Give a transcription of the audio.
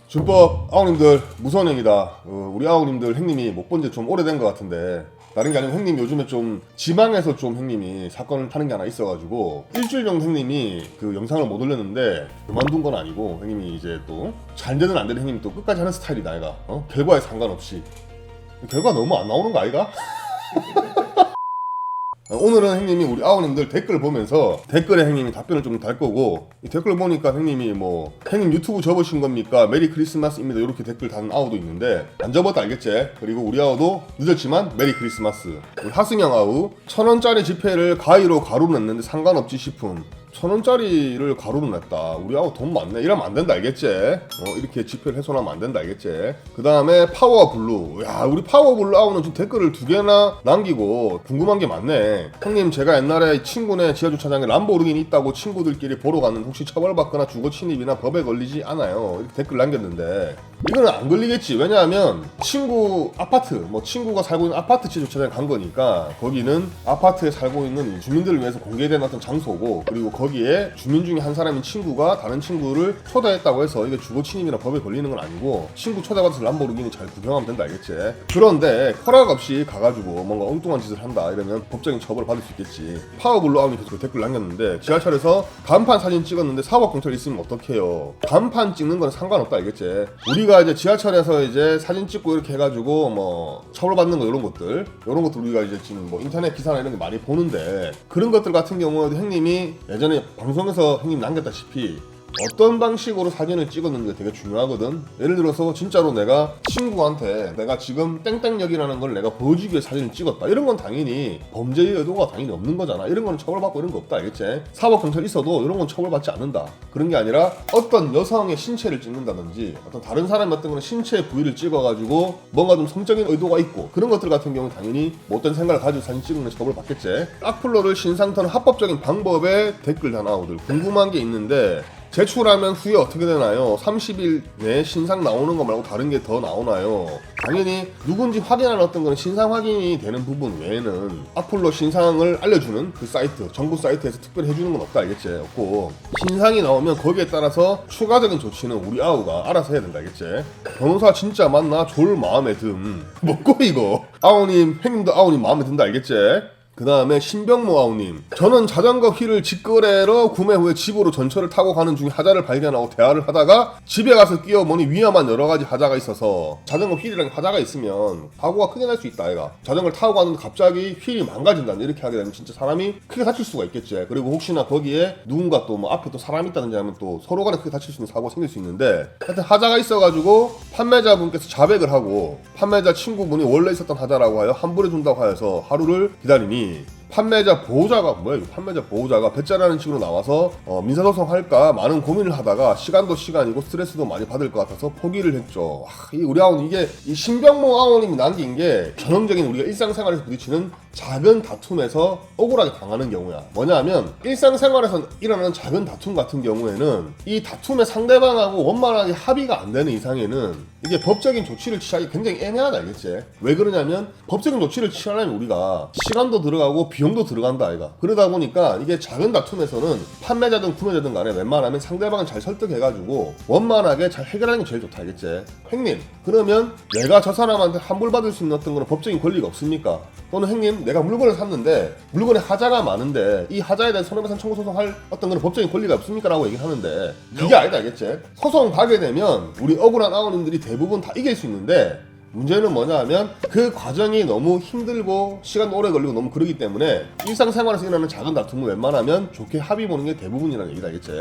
준법 아우님들 무선행이다. 우리 아우님들 형님이 못 본 지 좀 오래된 것 같은데 다른 게 아니고 형님 요즘에 좀 지방에서 좀 형님이 사건을 하는 게 하나 있어가지고 일주일 정도 형님이 그 영상을 못 올렸는데 그만둔 건 아니고 형님이 이제 또 잘 되든 안 되든 형님이 또 끝까지 하는 스타일이다 아이가. 결과에 상관없이. 결과 너무 안 나오는 거 아이가? 오늘은 형님이 우리 아우님들 댓글 보면서 댓글에 형님이 답변을 좀 달 거고, 이 댓글 보니까 형님이 뭐 형님 유튜브 접으신 겁니까? 메리 크리스마스입니다 이렇게 댓글 다는 아우도 있는데 안 접어도 알겠지? 그리고 우리 아우도 늦었지만 메리 크리스마스. 우리 하승영 아우 1,000원짜리 지폐를 가위로 가루로 냈는데 상관없지 싶음. 1,000원짜리를 가루로 냈다. 우리 아우 돈 많네. 이러면 안 된다 알겠지? 이렇게 지폐를 훼손하면 안 된다 알겠지? 그 다음에 파워블루. 야, 우리 파워블루 아우는 지금 댓글을 2개나 남기고 궁금한 게 많네. 형님, 제가 옛날에 친구네 지하주차장에 람보르기니 있다고 친구들끼리 보러 갔는데 혹시 처벌받거나 주거 침입이나 법에 걸리지 않아요? 이렇게 댓글 남겼는데 이거는 안 걸리겠지. 왜냐하면 친구 아파트, 뭐 친구가 살고 있는 아파트 지하주차장에 간 거니까 거기는 아파트에 살고 있는 주민들을 위해서 공개된 어떤 장소고, 그리고 거기에 주민 중에 한 사람인 친구가 다른 친구를 초대했다고 해서 이게 주거 침입이나 법에 걸리는 건 아니고 친구 초대받아서 람보르기니 잘 구경하면 된다 알겠지? 그런데 허락 없이 가가지고 뭔가 엉뚱한 짓을 한다 이러면 법적인 처벌을 받을 수 있겠지. 파워블루 아우님 계속 댓글 남겼는데 지하철에서 간판 사진 찍었는데 사법경찰 있으면 어떡해요? 간판 찍는 건 상관없다 알겠지? 우리가 이제 지하철에서 이제 사진 찍고 이렇게 해가지고 뭐 처벌받는 거 이런 것들 우리가 이제 지금 뭐 인터넷 기사나 이런 게 많이 보는데, 그런 것들 같은 경우에도 형님이 예전에 방송에서 형님 남겼다시피 어떤 방식으로 사진을 찍었는지가 되게 중요하거든. 예를 들어서 진짜로 내가 친구한테 내가 지금 땡땡역이라는 걸 내가 보여주기 위해 사진을 찍었다, 이런 건 당연히 범죄의 의도가 당연히 없는 거잖아. 이런 건 처벌받고 이런 거 없다 알겠지? 사법경찰 있어도 이런 건 처벌받지 않는다. 그런 게 아니라 어떤 여성의 신체를 찍는다든지 어떤 다른 사람 같은 거는 신체 부위를 찍어가지고 뭔가 좀 성적인 의도가 있고 그런 것들 같은 경우는 당연히 못된 생각을 가지고 사진 찍으면 처벌받겠지. 악플러를 신상터는 합법적인 방법에 댓글 다 나오들 궁금한 게 있는데 제출하면 후에 어떻게 되나요? 30일 내에 신상 나오는 거 말고 다른 게 더 나오나요? 당연히 누군지 확인하는 어떤 거는 신상 확인이 되는 부분 외에는 악플러 신상을 알려주는 그 사이트, 정부 사이트에서 특별히 해주는 건 없다 알겠지? 없고, 신상이 나오면 거기에 따라서 추가적인 조치는 우리 아우가 알아서 해야 된다 알겠지? 변호사 진짜 맞나? 졸 마음에 듬. 뭐고 이거? 아우님, 형님도 아우님 마음에 든다 알겠지? 그 다음에 신병모 아우님, 저는 자전거 휠을 직거래로 구매 후에 집으로 전철을 타고 가는 중에 하자를 발견하고 대화를 하다가 집에 가서 끼워보니 위험한 여러가지 하자가 있어서, 자전거 휠이랑 하자가 있으면 사고가 크게 날 수 있다 아이가. 자전거를 타고 가는데 갑자기 휠이 망가진다 이렇게 하게 되면 진짜 사람이 크게 다칠 수가 있겠지. 그리고 혹시나 거기에 누군가 또 뭐 앞에 또 사람이 있다든지 하면 또 서로 간에 크게 다칠 수 있는 사고가 생길 수 있는데, 하여튼 하자가 있어가지고 판매자분께서 자백을 하고 판매자 친구분이 원래 있었던 하자라고 하여 환불해준다고 하여서 하루를 기다리니 판매자 보호자가 판매자 보호자가 배째라는 식으로 나와서 민사소송 할까 많은 고민을 하다가 시간도 시간이고 스트레스도 많이 받을 것 같아서 포기를 했죠. 우리 아우는 이게 이 신병모 아우님이 남긴 게 전형적인 우리가 일상생활에서 부딪히는 작은 다툼에서 억울하게 당하는 경우야. 뭐냐면 일상생활에서 일어나는 작은 다툼 같은 경우에는 이 다툼의 상대방하고 원만하게 합의가 안 되는 이상에는 이게 법적인 조치를 취하기 굉장히 애매하다 알겠지? 왜 그러냐면 법적인 조치를 취하려면 우리가 시간도 들어가고 비용도 들어간다 아이가. 그러다 보니까 이게 작은 다툼에서는 판매자든 구매자든 간에 웬만하면 상대방을 잘 설득해가지고 원만하게 잘 해결하는 게 제일 좋다 알겠지? 형님, 그러면 내가 저 사람한테 환불받을 수 있는 어떤 거는 법적인 권리가 없습니까? 또는 형님, 내가 물건을 샀는데 물건에 하자가 많은데 이 하자에 대해서 손해배상 청구 소송할 어떤 거는 법적인 권리가 없습니까? 라고 얘기를 하는데 그게 아니다 알겠지? 소송 가게 되면 우리 억울한 아우님들이 대부분 다 이길 수 있는데, 문제는 뭐냐 하면 그 과정이 너무 힘들고 시간도 오래 걸리고 너무 그러기 때문에 일상생활에서 일어나는 작은 다툼은 웬만하면 좋게 합의 보는 게 대부분이라는 얘기다 알겠지?